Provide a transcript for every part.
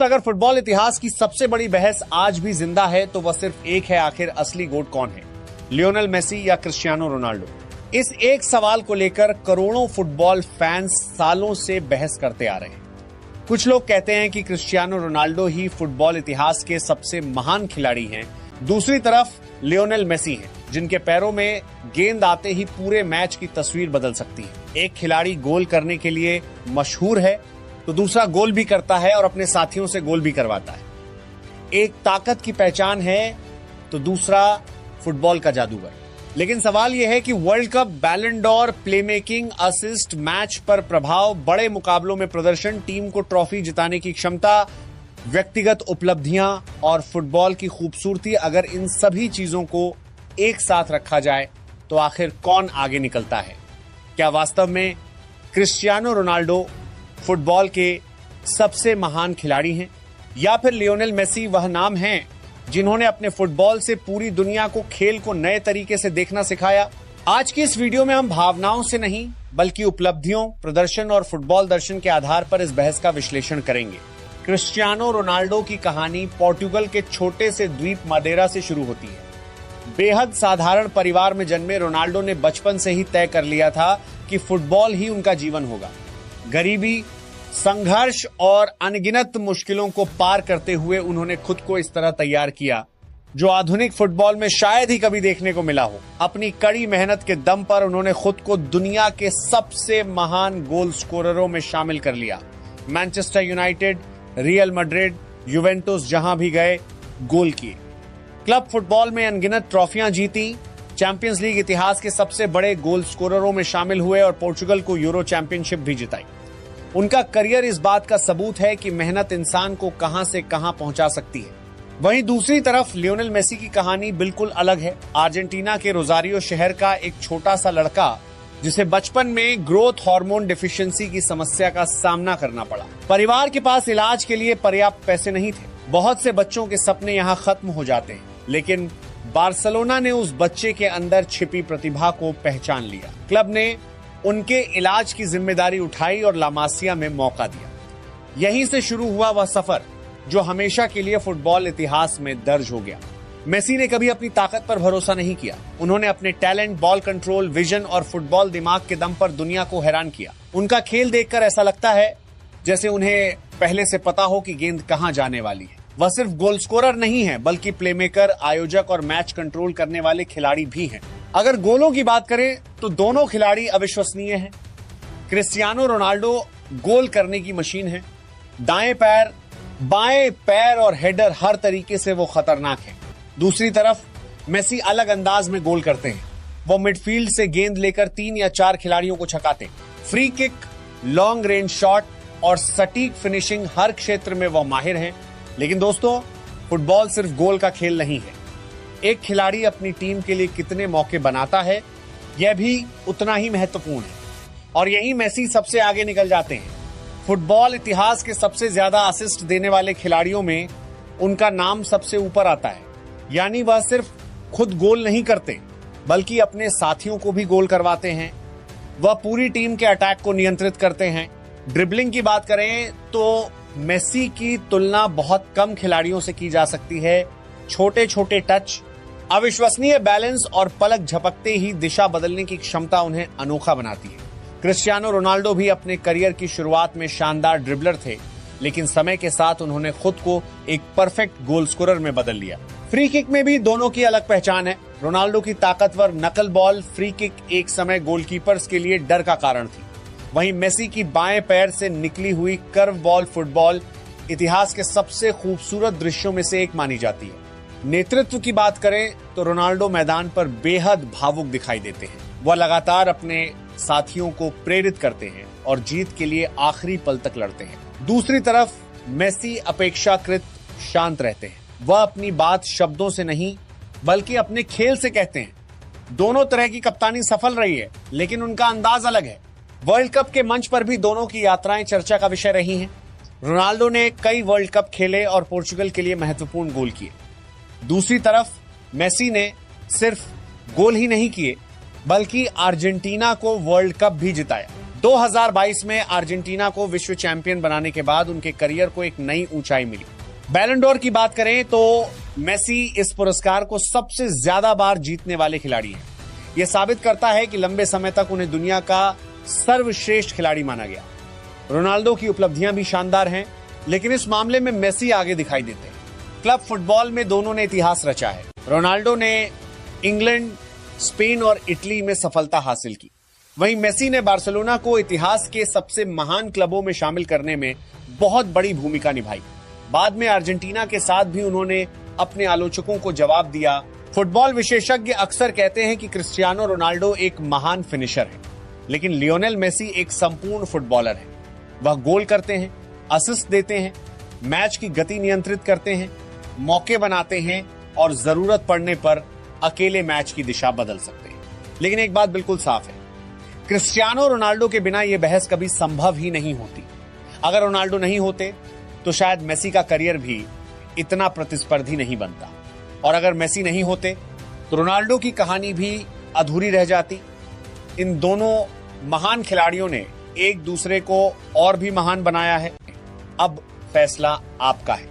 अगर फुटबॉल इतिहास की सबसे बड़ी बहस आज भी जिंदा है तो वह सिर्फ एक है, आखिर असली गोट कौन है, लियोनेल मेसी या क्रिस्टियानो रोनाल्डो। इस एक सवाल को लेकर करोड़ों फुटबॉल फैंस सालों से बहस करते आ रहे हैं। कुछ लोग कहते हैं कि क्रिस्टियानो रोनाल्डो ही फुटबॉल इतिहास के सबसे महान खिलाड़ी हैं। दूसरी तरफ लियोनेल मेसी हैं, जिनके पैरों में गेंद आते ही पूरे मैच की तस्वीर बदल सकती है। एक खिलाड़ी गोल करने के लिए मशहूर है तो दूसरा गोल भी करता है और अपने साथियों से गोल भी करवाता है। एक ताकत की पहचान है तो दूसरा फुटबॉल का जादूगर। लेकिन सवाल यह है कि वर्ल्ड कप, बैलन डॉर, प्लेमेकिंग, असिस्ट, मैच पर प्रभाव, बड़े मुकाबलों में प्रदर्शन, टीम को ट्रॉफी जिताने की क्षमता, व्यक्तिगत उपलब्धियां और फुटबॉल की खूबसूरती, अगर इन सभी चीजों को एक साथ रखा जाए तो आखिर कौन आगे निकलता है? क्या वास्तव में क्रिस्टियानो रोनाल्डो फुटबॉल के सबसे महान खिलाड़ी हैं, या फिर लियोनेल मेसी वह नाम हैं जिन्होंने अपने फुटबॉल से पूरी दुनिया को, खेल को नए तरीके से देखना सिखाया? आज की इस वीडियो में हम भावनाओं से नहीं बल्कि उपलब्धियों, प्रदर्शन और फुटबॉल दर्शन के आधार पर इस बहस का विश्लेषण करेंगे। क्रिस्टियानो रोनाल्डो की कहानी पोर्टुगल के छोटे से द्वीप मादेरा से शुरू होती है। बेहद साधारण परिवार में जन्मे रोनाल्डो ने बचपन से ही तय कर लिया था कि फुटबॉल ही उनका जीवन होगा। गरीबी, संघर्ष और अनगिनत मुश्किलों को पार करते हुए उन्होंने खुद को इस तरह तैयार किया जो आधुनिक फुटबॉल में शायद ही कभी देखने को मिला हो। अपनी कड़ी मेहनत के दम पर उन्होंने खुद को दुनिया के सबसे महान गोल स्कोररों में शामिल कर लिया। मैनचेस्टर यूनाइटेड, रियल मैड्रिड, यूवेंटुस जहां भी गए गोल किए। क्लब फुटबॉल में अनगिनत ट्रॉफियां जीती, चैंपियंस लीग इतिहास के सबसे बड़े गोल स्कोररों में शामिल हुए और पोर्चुगल को यूरो चैंपियनशिप भी जिताई। उनका करियर इस बात का सबूत है कि मेहनत इंसान को कहां से कहां पहुंचा सकती है। वहीं दूसरी तरफ लियोनेल मेसी की कहानी बिल्कुल अलग है। अर्जेंटीना के रोजारियो शहर का एक छोटा सा लड़का जिसे बचपन में ग्रोथ हार्मोन डिफिशियंसी की समस्या का सामना करना पड़ा। परिवार के पास इलाज के लिए पर्याप्त पैसे नहीं थे। बहुत से बच्चों के सपने यहाँ खत्म हो जाते हैं, लेकिन बार्सिलोना ने उस बच्चे के अंदर छिपी प्रतिभा को पहचान लिया। क्लब ने उनके इलाज की जिम्मेदारी उठाई और लामासिया में मौका दिया। यहीं से शुरू हुआ वह सफर जो हमेशा के लिए फुटबॉल इतिहास में दर्ज हो गया। मेसी ने कभी अपनी ताकत पर भरोसा नहीं किया। उन्होंने अपने टैलेंट, बॉल कंट्रोल, विजन और फुटबॉल दिमाग के दम पर दुनिया को हैरान किया। उनका खेल देखकर ऐसा लगता है जैसे उन्हें पहले से पता हो कि गेंद कहां जाने वाली है। वह सिर्फ गोल स्कोरर नहीं है बल्कि प्लेमेकर, आयोजक और मैच कंट्रोल करने वाले खिलाड़ी भी हैं। अगर गोलों की बात करें तो दोनों खिलाड़ी अविश्वसनीय हैं। क्रिस्टियानो रोनाल्डो गोल करने की मशीन है। दाएं पैर, बाएं पैर और हेडर, हर तरीके से वो खतरनाक है। दूसरी तरफ मेसी अलग अंदाज में गोल करते हैं। वो मिडफील्ड से गेंद लेकर 3 या 4 खिलाड़ियों को छकाते हैं। Free kick, long range shot और सटीक फिनिशिंग, हर क्षेत्र में वो माहिर हैं। लेकिन दोस्तों, फुटबॉल सिर्फ गोल का खेल नहीं है। एक खिलाड़ी अपनी टीम के लिए कितने मौके बनाता है, यह भी उतना ही महत्वपूर्ण है। और यही मेसी सबसे आगे निकल जाते हैं। फुटबॉल इतिहास के सबसे ज्यादा असिस्ट देने वाले खिलाड़ियों में उनका नाम सबसे ऊपर आता है। यानी वह सिर्फ खुद गोल नहीं करते बल्कि अपने साथियों को भी गोल करवाते हैं। वह पूरी टीम के अटैक को नियंत्रित करते हैं। ड्रिबलिंग की बात करें तो मेसी की तुलना बहुत कम खिलाड़ियों से की जा सकती है। छोटे छोटे टच, अविश्वसनीय बैलेंस और पलक झपकते ही दिशा बदलने की क्षमता उन्हें अनोखा बनाती है। क्रिस्टियानो रोनाल्डो भी अपने करियर की शुरुआत में शानदार ड्रिबलर थे, लेकिन समय के साथ उन्होंने खुद को एक परफेक्ट गोल स्कोरर में बदल लिया। फ्री किक में भी दोनों की अलग पहचान है। रोनाल्डो की ताकतवर नकल बॉल फ्री किक एक समय गोलकीपर्स के लिए डर का कारण थी। वहीं मेसी की बाएं पैर से निकली हुई कर्व बॉल फुटबॉल इतिहास के सबसे खूबसूरत दृश्यों में से एक मानी जाती है। नेतृत्व की बात करें तो रोनाल्डो मैदान पर बेहद भावुक दिखाई देते हैं। वह लगातार अपने साथियों को प्रेरित करते हैं और जीत के लिए आखिरी पल तक लड़ते हैं। दूसरी तरफ मेसी अपेक्षाकृत शांत रहते हैं। वह अपनी बात शब्दों से नहीं बल्कि अपने खेल से कहते हैं। दोनों तरह की कप्तानी सफल रही है, लेकिन उनका अंदाज अलग है। वर्ल्ड कप के मंच पर भी दोनों की यात्राएं चर्चा का विषय रही हैं। रोनाल्डो ने कई वर्ल्ड कप खेले और पोर्चुगल के लिए महत्वपूर्ण गोल किए। दूसरी तरफ मेसी ने सिर्फ गोल ही नहीं किए बल्कि अर्जेंटीना को वर्ल्ड कप भी जिताया। 2022 में अर्जेंटीना को विश्व चैंपियन बनाने के बाद उनके करियर को एक नई ऊंचाई मिली। बैलन डोर की बात करें तो मेसी इस पुरस्कार को सबसे ज्यादा बार जीतने वाले खिलाड़ी हैं। यह साबित करता है कि लंबे समय तक उन्हें दुनिया का सर्वश्रेष्ठ खिलाड़ी माना गया। रोनाल्डो की उपलब्धियां भी शानदार हैं, लेकिन इस मामले में मेसी आगे दिखाई देते हैं। क्लब फुटबॉल में दोनों ने इतिहास रचा है। रोनाल्डो ने इंग्लैंड, स्पेन और इटली में सफलता हासिल की, वहीं मेसी ने बार्सिलोना को इतिहास के सबसे महान क्लबों में शामिल करने में बहुत बड़ी भूमिका निभाई। बाद में अर्जेंटीना के साथ भी उन्होंने अपने आलोचकों को जवाब दिया। फुटबॉल विशेषज्ञ अक्सर कहते हैं कि क्रिस्टियानो रोनाल्डो एक महान फिनिशर है, लेकिन लियोनेल मेसी एक संपूर्ण फुटबॉलर है। वह गोल करते हैं, असिस्ट देते हैं, मैच की गति नियंत्रित करते हैं, मौके बनाते हैं और जरूरत पड़ने पर अकेले मैच की दिशा बदल सकते हैं। लेकिन एक बात बिल्कुल साफ है, क्रिस्टियानो रोनाल्डो के बिना यह बहस कभी संभव ही नहीं होती। अगर रोनाल्डो नहीं होते तो शायद मेसी का करियर भी इतना प्रतिस्पर्धी नहीं बनता, और अगर मेसी नहीं होते तो रोनाल्डो की कहानी भी अधूरी रह जाती। इन दोनों महान खिलाड़ियों ने एक दूसरे को और भी महान बनाया है। अब फैसला आपका है।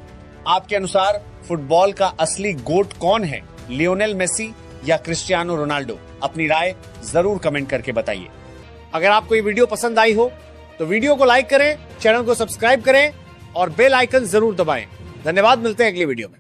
आपके अनुसार फुटबॉल का असली गोट कौन है, लियोनेल मेसी या क्रिस्टियानो रोनाल्डो? अपनी राय जरूर कमेंट करके बताइए। अगर आपको ये वीडियो पसंद आई हो तो वीडियो को लाइक करें, चैनल को सब्सक्राइब करें और बेल आइकन जरूर दबाएं। धन्यवाद, मिलते हैं अगली वीडियो में।